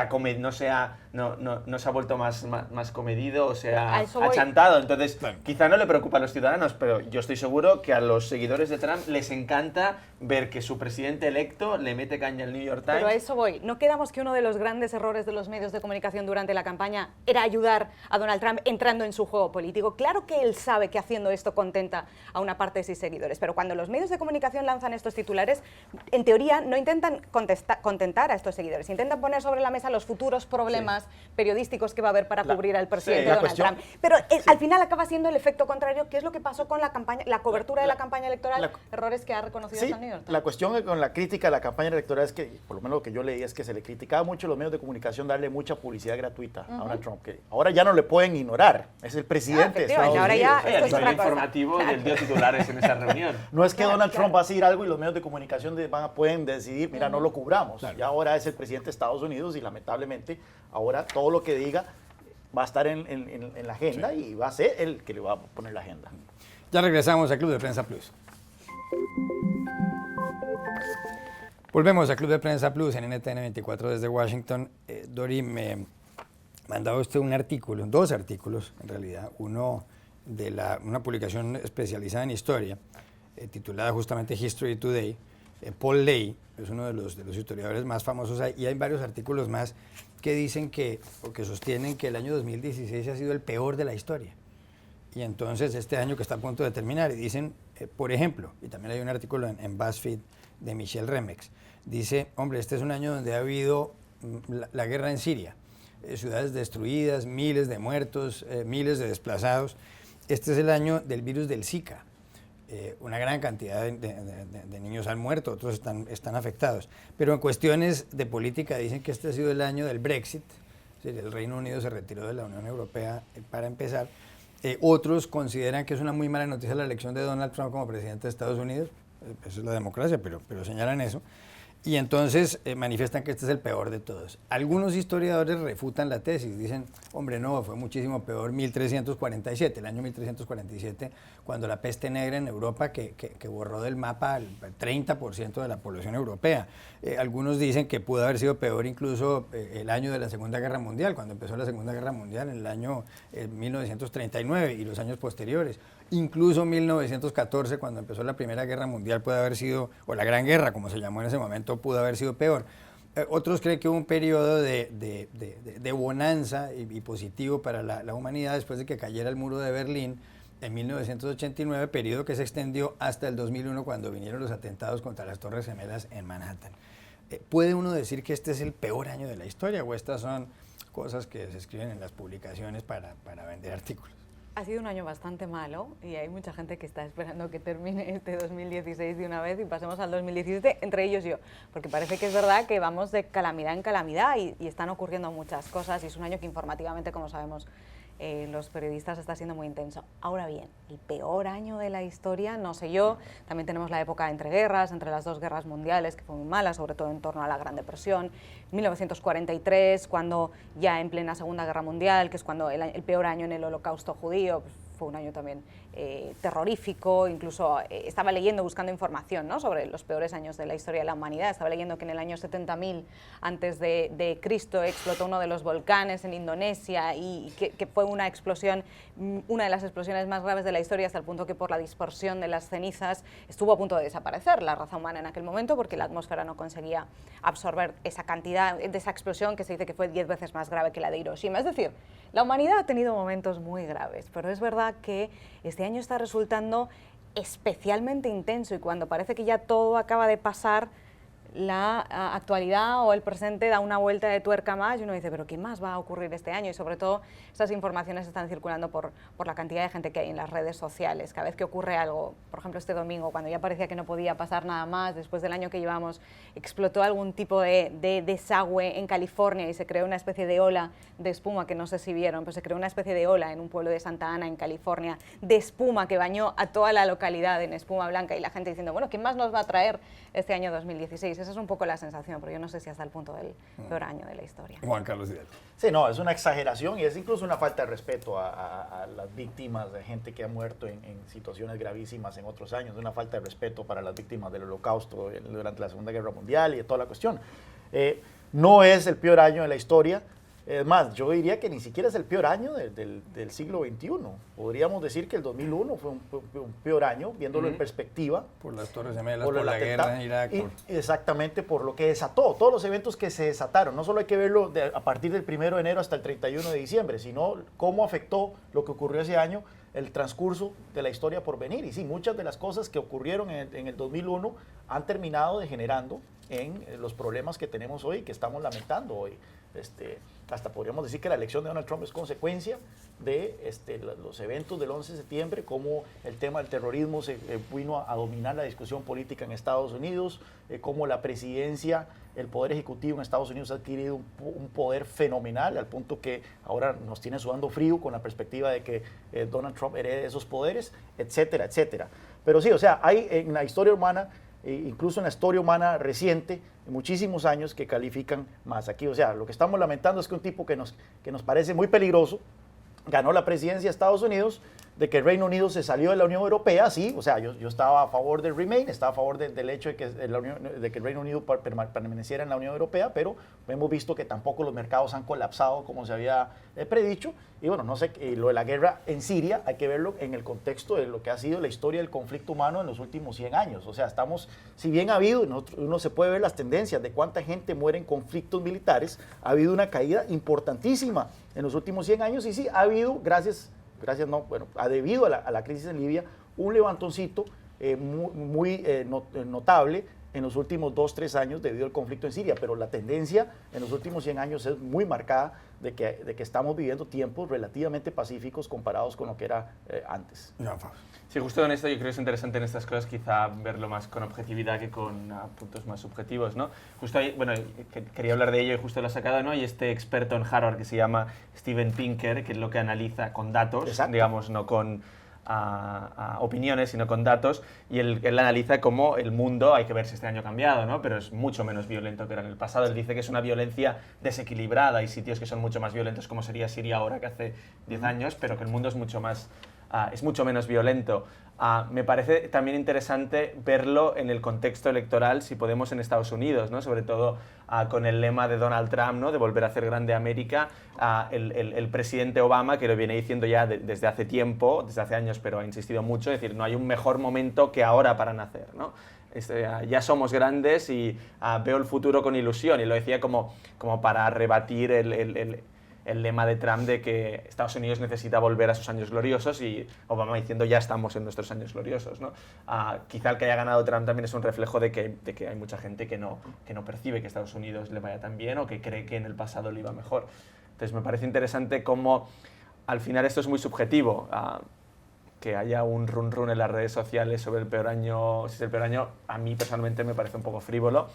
ha vuelto más comedido o se ha achantado. Entonces, claro, quizá no le preocupa a los ciudadanos, pero yo estoy seguro que a los seguidores de Trump les encanta ver que su presidente electo le mete caña al New York Times. Pero a eso voy. ¿No quedamos que uno de los grandes errores de los medios de comunicación durante la campaña era ayudar a Donald Trump entrando en su juego político? Claro que él sabe que haciendo esto contenta a una parte de sus seguidores, pero cuando los medios de comunicación lanzan estos titulares, en teoría no intentan contentar a estos seguidores, intentan poner sobre la mesa los futuros problemas periodísticos que va a haber para cubrir al presidente Donald Trump. Pero al final acaba siendo el efecto contrario, que es lo que pasó con la campaña, la cobertura de la campaña electoral, errores que ha reconocido el New York Times. La cuestión con la crítica a la campaña electoral es que, por lo menos lo que yo leí, es que se le criticaba mucho a los medios de comunicación darle mucha publicidad gratuita a Donald Trump, que ahora ya no le pueden ignorar, es el presidente de Estados Unidos. Ahora ya esto es otra cosa. Informativo del dio titulares en esa reunión. No es que Donald Trump va a decir algo y los medios de comunicación pueden decidir, mira, no lo cubramos. Claro. Ya ahora es el presidente de Estados Unidos y lamentablemente ahora todo lo que diga va a estar en la agenda y va a ser el que le va a poner la agenda. Ya regresamos a Club de Prensa Plus. Volvemos a Club de Prensa Plus en NTN 24 desde Washington. Dori, me mandaba usted un artículo, dos artículos en realidad, uno de una publicación especializada en historia, titulada justamente History Today. Paul Ley es uno de los historiadores más famosos y hay varios artículos más que dicen que sostienen que el año 2016 ha sido el peor de la historia. Y entonces este año que está a punto de terminar, y dicen, por ejemplo, y también hay un artículo en BuzzFeed de Michel Remex, dice, hombre, este es un año donde ha habido la guerra en Siria, ciudades destruidas, miles de muertos, miles de desplazados. Este es el año del virus del Zika. Una gran cantidad de niños han muerto, otros están afectados. Pero en cuestiones de política dicen que este ha sido el año del Brexit, es decir, el Reino Unido se retiró de la Unión Europea para empezar. Otros consideran que es una muy mala noticia la elección de Donald Trump como presidente de Estados Unidos, eso es la democracia, pero señalan eso. Y entonces manifiestan que este es el peor de todos. Algunos historiadores refutan la tesis, dicen, hombre, no, fue muchísimo peor 1347, el año 1347, cuando la peste negra en Europa que borró del mapa el 30% de la población europea. Algunos dicen que pudo haber sido peor incluso el año de la Segunda Guerra Mundial, cuando empezó la Segunda Guerra Mundial en el año 1939 y los años posteriores. Incluso 1914, cuando empezó la Primera Guerra Mundial, puede haber sido, o la Gran Guerra, como se llamó en ese momento, pudo haber sido peor. Otros creen que hubo un periodo de bonanza y positivo para la humanidad después de que cayera el muro de Berlín en 1989, periodo que se extendió hasta el 2001, cuando vinieron los atentados contra las Torres Gemelas en Manhattan. ¿Puede uno decir que este es el peor año de la historia o estas son cosas que se escriben en las publicaciones para vender artículos? Ha sido un año bastante malo y hay mucha gente que está esperando que termine este 2016 de una vez y pasemos al 2017, entre ellos yo, porque parece que es verdad que vamos de calamidad en calamidad y están ocurriendo muchas cosas y es un año que informativamente, como sabemos, los periodistas está siendo muy intenso. Ahora bien, el peor año de la historia, no sé yo, también tenemos la época entre guerras, entre las dos guerras mundiales, que fue muy mala, sobre todo en torno a la Gran Depresión, 1943, cuando ya en plena Segunda Guerra Mundial, que es cuando el peor año en el Holocausto judío, pues fue un año también terrorífico, incluso estaba leyendo, buscando información, ¿no?, sobre los peores años de la historia de la humanidad. Estaba leyendo que en el año 70.000 antes de Cristo explotó uno de los volcanes en Indonesia y que fue una explosión, una de las explosiones más graves de la historia, hasta el punto que por la dispersión de las cenizas estuvo a punto de desaparecer la raza humana en aquel momento, porque la atmósfera no conseguía absorber esa cantidad de esa explosión, que se dice que fue 10 veces más grave que la de Hiroshima. Es decir, la humanidad ha tenido momentos muy graves, pero es verdad que este año está resultando especialmente intenso y cuando parece que ya todo acaba de pasar, la actualidad o el presente da una vuelta de tuerca más y uno dice, pero ¿qué más va a ocurrir este año? Y sobre todo estas informaciones están circulando por la cantidad de gente que hay en las redes sociales. Cada vez que ocurre algo, por ejemplo este domingo, cuando ya parecía que no podía pasar nada más, después del año que llevamos, explotó algún tipo de desagüe en California y se creó una especie de ola de espuma, que no sé si vieron, pero se creó una especie de ola en un pueblo de Santa Ana, en California, de espuma que bañó a toda la localidad en espuma blanca y la gente diciendo, bueno, ¿qué más nos va a traer este año 2016? Esa es un poco la sensación, pero yo no sé si hasta el punto del peor año de la historia. Juan Carlos Hidalgo. Sí, no, es una exageración y es incluso una falta de respeto a las víctimas, de gente que ha muerto en situaciones gravísimas en otros años, una falta de respeto para las víctimas del Holocausto durante la Segunda Guerra Mundial y de toda la cuestión. No es el peor año de la historia. Es más, yo diría que ni siquiera es el peor año del siglo XXI. Podríamos decir que el 2001 fue un peor año, viéndolo en perspectiva. Por las Torres Gemelas, por la guerra en Irak. Exactamente, por lo que desató, todos los eventos que se desataron. No solo hay que verlo a partir del 1 de enero hasta el 31 de diciembre, sino cómo afectó lo que ocurrió ese año el transcurso de la historia por venir. Y sí, muchas de las cosas que ocurrieron en el 2001 han terminado degenerando en los problemas que tenemos hoy, que estamos lamentando hoy. Hasta podríamos decir que la elección de Donald Trump es consecuencia de los eventos del 11 de septiembre, cómo el tema del terrorismo se vino a dominar la discusión política en Estados Unidos, cómo la presidencia, el poder ejecutivo en Estados Unidos ha adquirido un poder fenomenal, al punto que ahora nos tiene sudando frío con la perspectiva de que Donald Trump herede esos poderes, etcétera, etcétera. Pero sí, o sea, hay en la historia humana, incluso en la historia humana reciente, muchísimos años que califican más aquí. O sea, lo que estamos lamentando es que un tipo que nos parece muy peligroso ganó la presidencia de Estados Unidos, de que el Reino Unido se salió de la Unión Europea, sí, o sea, yo estaba a favor del Remain, estaba a favor del hecho de que el Reino Unido permaneciera en la Unión Europea, pero hemos visto que tampoco los mercados han colapsado como se había predicho, y bueno, no sé, lo de la guerra en Siria hay que verlo en el contexto de lo que ha sido la historia del conflicto humano en los últimos 100 años, o sea, si bien ha habido, uno se puede ver las tendencias de cuánta gente muere en conflictos militares, ha habido una caída importantísima en los últimos 100 años, y sí, ha habido, debido a la crisis en Libia, un levantoncito muy notable en los últimos 2-3 años debido al conflicto en Siria, pero la tendencia en los últimos 100 años es muy marcada de que estamos viviendo tiempos relativamente pacíficos comparados con lo que era antes. Sí, justo en esto yo creo que es interesante en estas cosas quizá verlo más con objetividad que con puntos más subjetivos, ¿no? Justo ahí, bueno, quería hablar de ello y justo lo he sacado, ¿no? Y este experto en Harvard que se llama Steven Pinker, que es lo que analiza con datos, Exacto. digamos, no con opiniones, sino con datos, y él analiza cómo el mundo, hay que ver si este año ha cambiado, ¿no? Pero es mucho menos violento que era en el pasado. Él dice que es una violencia desequilibrada, hay sitios que son mucho más violentos, como sería Siria ahora, que hace 10 años, pero que el mundo es mucho menos violento. Me parece también interesante verlo en el contexto electoral, si podemos, en Estados Unidos, ¿no? Sobre todo con el lema de Donald Trump, ¿no? De volver a hacer grande América. El presidente Obama, que lo viene diciendo ya desde hace tiempo, desde hace años, pero ha insistido mucho, es decir, no hay un mejor momento que ahora para nacer, ¿no? Ya somos grandes y veo el futuro con ilusión, y lo decía como para rebatir el lema de Trump de que Estados Unidos necesita volver a sus años gloriosos, y Obama diciendo ya estamos en nuestros años gloriosos, ¿no? Quizá el que haya ganado Trump también es un reflejo de que hay mucha gente que no percibe que Estados Unidos le vaya tan bien, o que cree que en el pasado le iba mejor. Entonces me parece interesante cómo al final esto es muy subjetivo. Que haya un run en las redes sociales sobre el peor año, si es el peor año, a mí personalmente me parece un poco frívolo.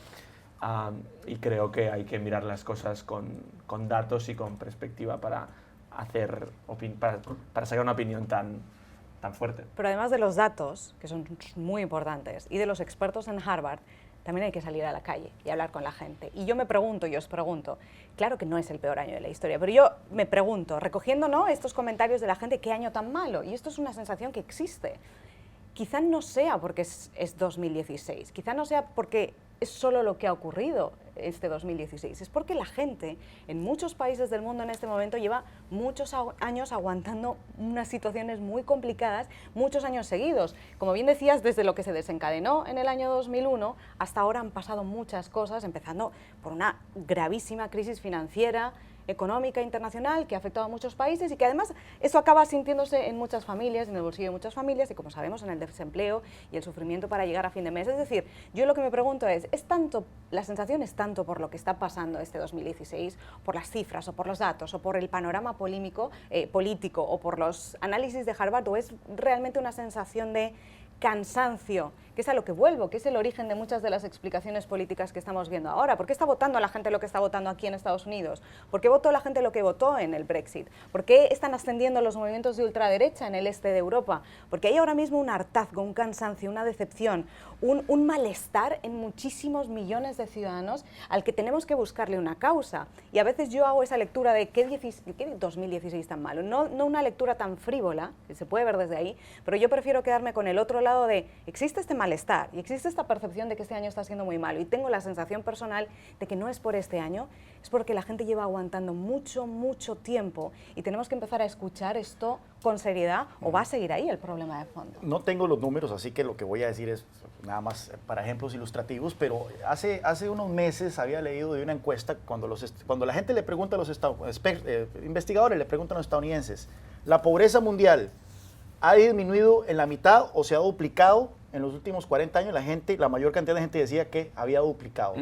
Y creo que hay que mirar las cosas con datos y con perspectiva para sacar una opinión tan fuerte. Pero además de los datos, que son muy importantes, y de los expertos en Harvard, también hay que salir a la calle y hablar con la gente. Y yo me pregunto, y os pregunto, claro que no es el peor año de la historia, pero yo me pregunto, recogiendo, ¿no?, estos comentarios de la gente, ¿qué año tan malo? Y esto es una sensación que existe. Quizá no sea porque es 2016, quizá no sea porque es solo lo que ha ocurrido este 2016, es porque la gente en muchos países del mundo en este momento lleva muchos años aguantando unas situaciones muy complicadas, muchos años seguidos. Como bien decías, desde lo que se desencadenó en el año 2001 hasta ahora han pasado muchas cosas, empezando por una gravísima crisis financiera, económica internacional que ha afectado a muchos países, y que además esto acaba sintiéndose en muchas familias, en el bolsillo de muchas familias, y como sabemos en el desempleo y el sufrimiento para llegar a fin de mes. Es decir, yo lo que me pregunto es tanto, la sensación es tanto por lo que está pasando este 2016, por las cifras o por los datos o por el panorama político o por los análisis de Harvard, o es realmente una sensación de cansancio, que es a lo que vuelvo, que es el origen de muchas de las explicaciones políticas que estamos viendo ahora? ¿Por qué está votando la gente lo que está votando aquí en Estados Unidos? ¿Por qué votó la gente lo que votó en el Brexit? ¿Por qué están ascendiendo los movimientos de ultraderecha en el este de Europa? Porque hay ahora mismo un hartazgo, un cansancio, una decepción, un malestar en muchísimos millones de ciudadanos al que tenemos que buscarle una causa. Y a veces yo hago esa lectura de ¿qué 2016 tan malo? No una lectura tan frívola, que se puede ver desde ahí, pero yo prefiero quedarme con el otro lado de existe este malestar y existe esta percepción de que este año está siendo muy malo, y tengo la sensación personal de que no es por este año, es porque la gente lleva aguantando mucho tiempo, y tenemos que empezar a escuchar esto con seriedad, o va a seguir ahí el problema de fondo. No tengo los números, así que lo que voy a decir es nada más para ejemplos ilustrativos, pero hace unos meses había leído de una encuesta cuando la gente le pregunta a los investigadores, le preguntan a los estadounidenses, ¿la pobreza mundial ha disminuido en la mitad o se ha duplicado en los últimos 40 años? La mayor cantidad de gente decía que había duplicado.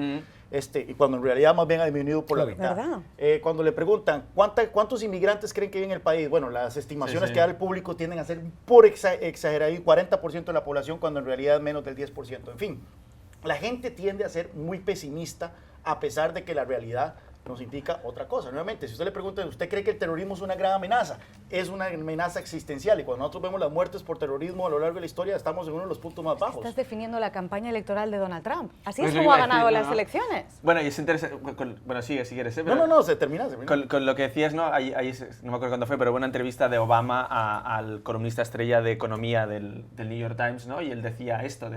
Y cuando en realidad más bien ha disminuido por la mitad. Cuando le preguntan ¿cuántos inmigrantes creen que hay en el país? Bueno, las estimaciones que da el público tienden a ser por exagerado 40% de la población, cuando en realidad es menos del 10%. En fin, la gente tiende a ser muy pesimista, a pesar de que la realidad nos indica otra cosa. Nuevamente, si usted le pregunta, ¿usted cree que el terrorismo es una gran amenaza? Es una amenaza existencial, y cuando nosotros vemos las muertes por terrorismo a lo largo de la historia, estamos en uno de los puntos más bajos. Estás definiendo la campaña electoral de Donald Trump. Así es como ha ganado las elecciones. Bueno, y es interesante. Bueno, sigue si quieres. No, se termina. Con lo que decías, ¿no? Ahí no me acuerdo cuándo fue, pero hubo una entrevista de Obama al columnista estrella de economía del New York Times, ¿no? Y él decía esto,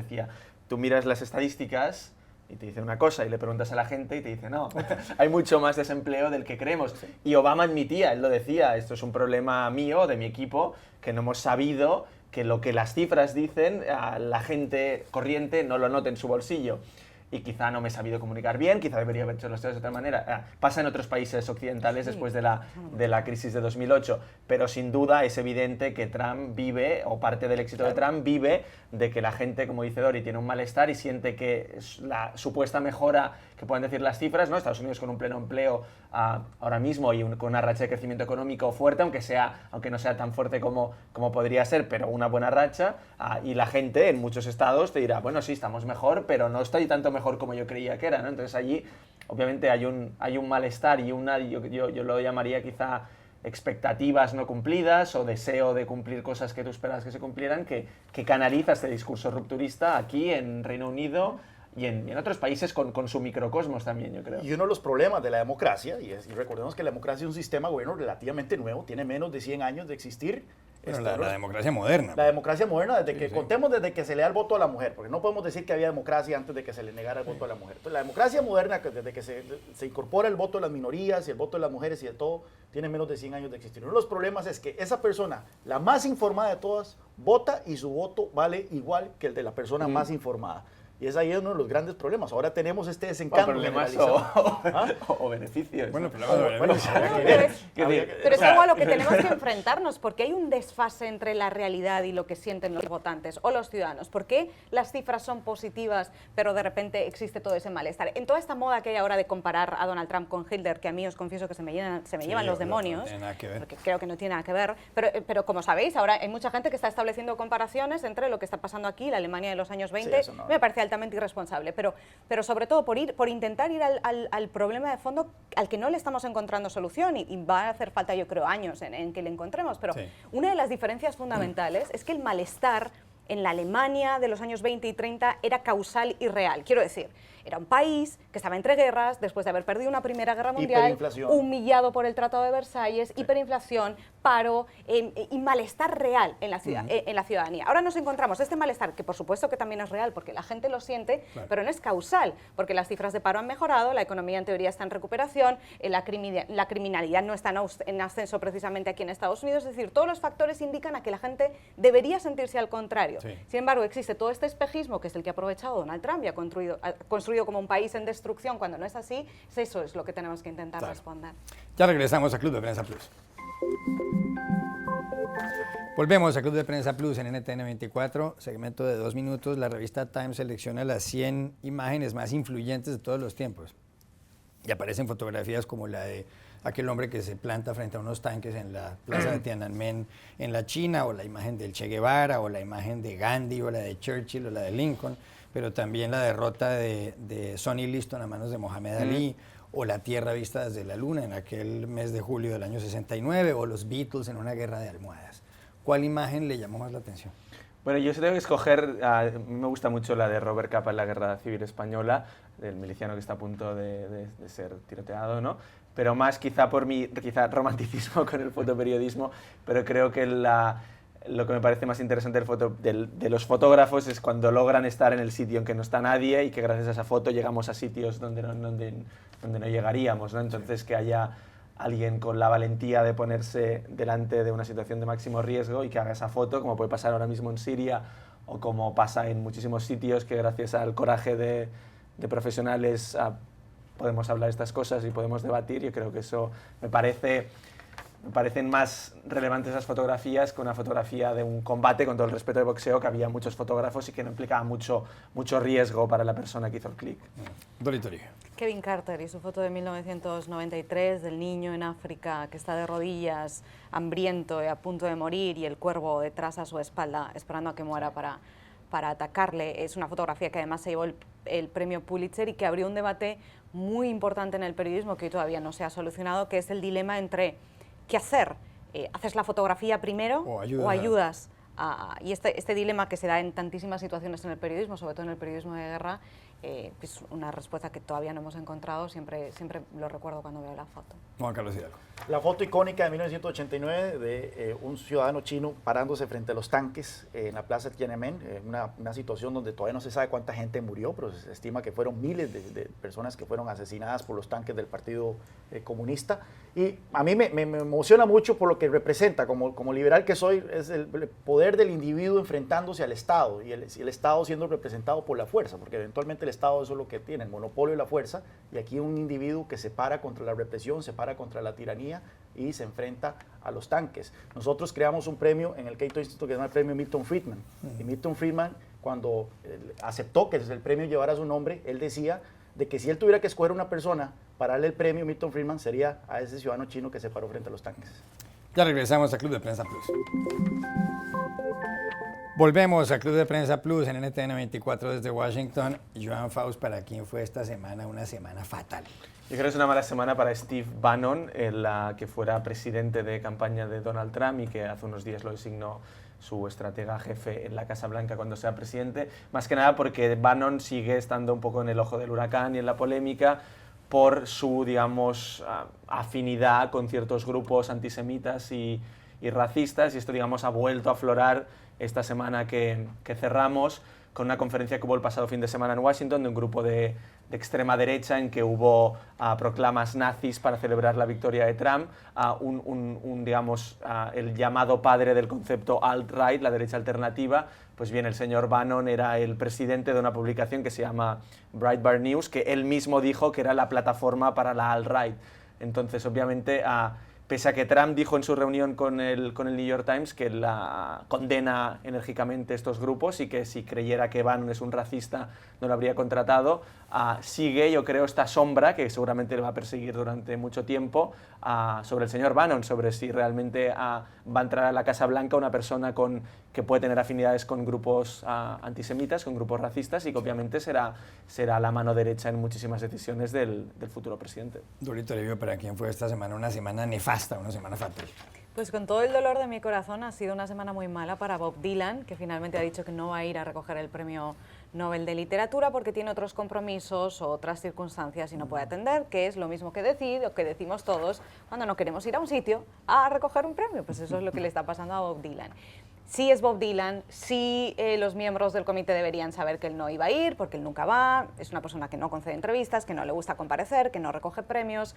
tú miras las estadísticas y te dice una cosa, y le preguntas a la gente y te dice, no, hay mucho más desempleo del que creemos. Y Obama admitía, él lo decía, esto es un problema mío, de mi equipo, que no hemos sabido que lo que las cifras dicen, a la gente corriente no lo note en su bolsillo. Y quizá no me he sabido comunicar bien, quizá debería haber hecho las cosas de otra manera. Pasa en otros países occidentales después de la crisis de 2008, pero sin duda es evidente que Trump vive, o parte del éxito de Trump vive, de que la gente, como dice Dori, tiene un malestar y siente que la supuesta mejora que pueden decir las cifras, ¿no? Estados Unidos con un pleno empleo ahora mismo y con una racha de crecimiento económico fuerte, aunque no sea tan fuerte como podría ser, pero una buena racha, y la gente en muchos estados te dirá, bueno, sí, estamos mejor, pero no estoy tanto mejor como yo creía que era, ¿no? Entonces allí obviamente hay un malestar y yo lo llamaría quizá expectativas no cumplidas o deseo de cumplir cosas que tú esperabas que se cumplieran, que canaliza este discurso rupturista aquí en Reino Unido y en otros países con su microcosmos también, yo creo. Y uno de los problemas de la democracia, y recordemos que la democracia es un sistema de gobierno relativamente nuevo, tiene menos de 100 años de existir. Bueno, la democracia moderna. La democracia moderna, contemos desde que se le da el voto a la mujer, porque no podemos decir que había democracia antes de que se le negara el voto a la mujer. Entonces, la democracia moderna, desde que se incorpora el voto de las minorías y el voto de las mujeres y de todo, tiene menos de 100 años de existir. Uno de los problemas es que esa persona, la más informada de todas, vota y su voto vale igual que el de la persona más informada. Y es ahí uno de los grandes problemas. Ahora tenemos este desencanto. Problemas o beneficios. Bueno, Pero es algo a lo que tenemos que enfrentarnos, porque hay un desfase entre la realidad y lo que sienten los votantes o los ciudadanos. ¿Por qué las cifras son positivas, pero de repente existe todo ese malestar? En toda esta moda que hay ahora de comparar a Donald Trump con Hitler, que a mí os confieso que se me llevan los demonios, no tiene nada que ver. porque creo que no tiene nada que ver, pero como sabéis, ahora hay mucha gente que está estableciendo comparaciones entre lo que está pasando aquí, la Alemania de los años 20, me parece altamente irresponsable, pero sobre todo por intentar ir al problema de fondo al que no le estamos encontrando solución y va a hacer falta, yo creo, años en que le encontremos, pero una de las diferencias fundamentales es que el malestar en la Alemania de los años 20 y 30 era causal y real. Quiero decir, era un país que estaba entre guerras, después de haber perdido una Primera Guerra Mundial, humillado por el Tratado de Versalles, hiperinflación, paro y malestar real en la ciudadanía. Ahora nos encontramos este malestar, que por supuesto que también es real, porque la gente lo siente, pero no es causal, porque las cifras de paro han mejorado, la economía en teoría está en recuperación, la criminalidad no está en ascenso precisamente aquí en Estados Unidos, es decir, todos los factores indican a que la gente debería sentirse al contrario. Sin embargo, existe todo este espejismo, que es el que ha aprovechado Donald Trump y ha construido como un país en destrucción cuando no es así. Eso es lo que tenemos que intentar responder. Ya regresamos a Club de Prensa Plus. Volvemos a Club de Prensa Plus en NTN 24, segmento de 2 minutos. La revista Time selecciona las 100 imágenes más influyentes de todos los tiempos. Y aparecen fotografías como la de aquel hombre que se planta frente a unos tanques en la plaza de Tiananmen en la China, o la imagen del Che Guevara, o la imagen de Gandhi, o la de Churchill, o la de Lincoln, pero también la derrota de Sonny Liston a manos de Mohamed Ali, o la Tierra vista desde la Luna en aquel mes de julio del año 69, o los Beatles en una guerra de almohadas. ¿Cuál imagen le llamó más la atención? Bueno, yo tengo que escoger, a mí me gusta mucho la de Robert Capa en la Guerra Civil Española, del miliciano que está a punto de ser tiroteado, ¿no? Pero más quizá por mi romanticismo con el fotoperiodismo, pero creo que lo que me parece más interesante de los fotógrafos es cuando logran estar en el sitio en que no está nadie y que gracias a esa foto llegamos a sitios donde no llegaríamos, ¿no? Entonces que haya alguien con la valentía de ponerse delante de una situación de máximo riesgo y que haga esa foto, como puede pasar ahora mismo en Siria o como pasa en muchísimos sitios, que gracias al coraje de profesionales podemos hablar de estas cosas y podemos debatir. Yo creo que eso me parecen más relevantes las fotografías que una fotografía de un combate, con todo el respeto de boxeo, que había muchos fotógrafos y que no implicaba mucho riesgo para la persona que hizo el clic. Dorito Torija. Kevin Carter y su foto de 1993 del niño en África que está de rodillas, hambriento y a punto de morir, y el cuervo detrás a su espalda esperando a que muera para atacarle. Es una fotografía que además se llevó el premio Pulitzer y que abrió un debate muy importante en el periodismo que hoy todavía no se ha solucionado, que es el dilema entre ¿qué hacer? ¿Haces la fotografía primero o ayudas? Y este dilema que se da en tantísimas situaciones en el periodismo, sobre todo en el periodismo de guerra, es una respuesta que todavía no hemos encontrado. Siempre lo recuerdo cuando veo la foto. Juan Carlos Hidalgo. La foto icónica de 1989 de un ciudadano chino parándose frente a los tanques en la plaza de Tiananmen, una situación donde todavía no se sabe cuánta gente murió, pero se estima que fueron miles de personas que fueron asesinadas por los tanques del Partido Comunista. Y a mí me emociona mucho por lo que representa, como liberal que soy, es el poder del individuo enfrentándose al Estado y el Estado siendo representado por la fuerza, porque eventualmente el Estado eso es lo que tiene, el monopolio de la fuerza, y aquí un individuo que se para contra la represión, se para contra la tiranía y se enfrenta a los tanques. Nosotros creamos un premio en el Cato Institute que se llama el premio Milton Friedman. Y Milton Friedman, cuando aceptó que el premio llevara su nombre, él decía de que si él tuviera que escoger una persona para darle el premio, Milton Friedman sería a ese ciudadano chino que se paró frente a los tanques. Ya regresamos a Club de Prensa Plus. Volvemos a Club de Prensa Plus en NTN 24 desde Washington. Joan Faust, ¿para quién fue esta semana una semana fatal? Yo creo que es una mala semana para Steve Bannon, que fuera presidente de campaña de Donald Trump y que hace unos días lo designó su estratega jefe en la Casa Blanca cuando sea presidente. Más que nada porque Bannon sigue estando un poco en el ojo del huracán y en la polémica por su, digamos, afinidad con ciertos grupos antisemitas y racistas, y esto, digamos, ha vuelto a aflorar esta semana que cerramos con una conferencia que hubo el pasado fin de semana en Washington de un grupo de extrema derecha en que hubo proclamas nazis para celebrar la victoria de Trump, digamos, el llamado padre del concepto alt-right, la derecha alternativa. Pues bien, el señor Bannon era el presidente de una publicación que se llama Breitbart News, que él mismo dijo que era la plataforma para la alt-right. Entonces, obviamente, pese a que Trump dijo en su reunión con el New York Times que condena enérgicamente estos grupos y que si creyera que Bannon es un racista no lo habría contratado, sigue, yo creo, esta sombra que seguramente le va a perseguir durante mucho tiempo sobre el señor Bannon, sobre si realmente va a entrar a la Casa Blanca una persona que puede tener afinidades con grupos antisemitas, con grupos racistas, y que obviamente será la mano derecha en muchísimas decisiones del futuro presidente. Dorito Livio, ¿para quién fue esta semana una semana nefasta, una semana fatal? Pues con todo el dolor de mi corazón ha sido una semana muy mala para Bob Dylan, que finalmente ha dicho que no va a ir a recoger el premio Nobel de Literatura porque tiene otros compromisos o otras circunstancias y no puede atender, que es lo mismo que decimos todos cuando no queremos ir a un sitio a recoger un premio. Pues eso es lo que le está pasando a Bob Dylan. Sí es Bob Dylan, sí los miembros del comité deberían saber que él no iba a ir, porque él nunca va, es una persona que no concede entrevistas, que no le gusta comparecer, que no recoge premios,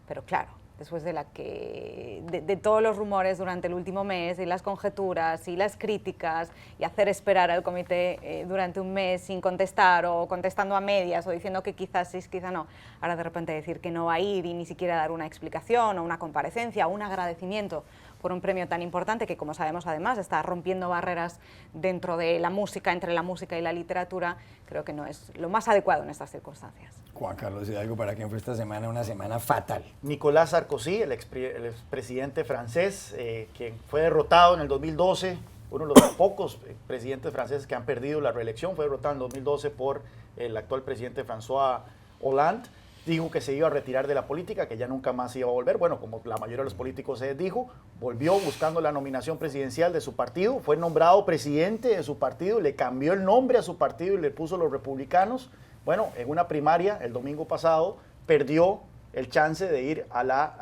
pero claro, después de todos los rumores durante el último mes y las conjeturas y las críticas y hacer esperar al comité durante un mes sin contestar o contestando a medias o diciendo que quizás sí, quizás no, ahora de repente decir que no va a ir y ni siquiera dar una explicación o una comparecencia o un agradecimiento por un premio tan importante que, como sabemos, además está rompiendo barreras dentro de la música, entre la música y la literatura, creo que no es lo más adecuado en estas circunstancias. Juan Carlos Hidalgo, ¿para quién fue esta semana una semana fatal? Nicolas Sarkozy, el expresidente francés, quien fue derrotado en el 2012, uno de los pocos presidentes franceses que han perdido la reelección, fue derrotado en 2012 por el actual presidente François Hollande. Dijo que se iba a retirar de la política, que ya nunca más iba a volver. Bueno, como la mayoría de los políticos se dijo, volvió buscando la nominación presidencial de su partido, fue nombrado presidente de su partido, le cambió el nombre a su partido y le puso los republicanos. Bueno, en una primaria el domingo pasado perdió el chance de ir a la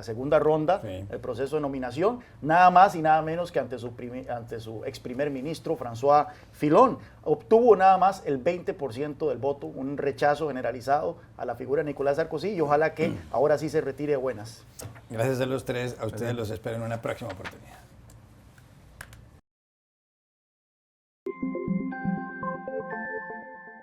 segunda ronda del proceso de nominación, nada más y nada menos que ante su ex primer ministro, François Fillon. Obtuvo nada más el 20% del voto, un rechazo generalizado a la figura de Nicolás Sarkozy, y ojalá que ahora sí se retire de buenas. Gracias a los tres, a ustedes los espero en una próxima oportunidad.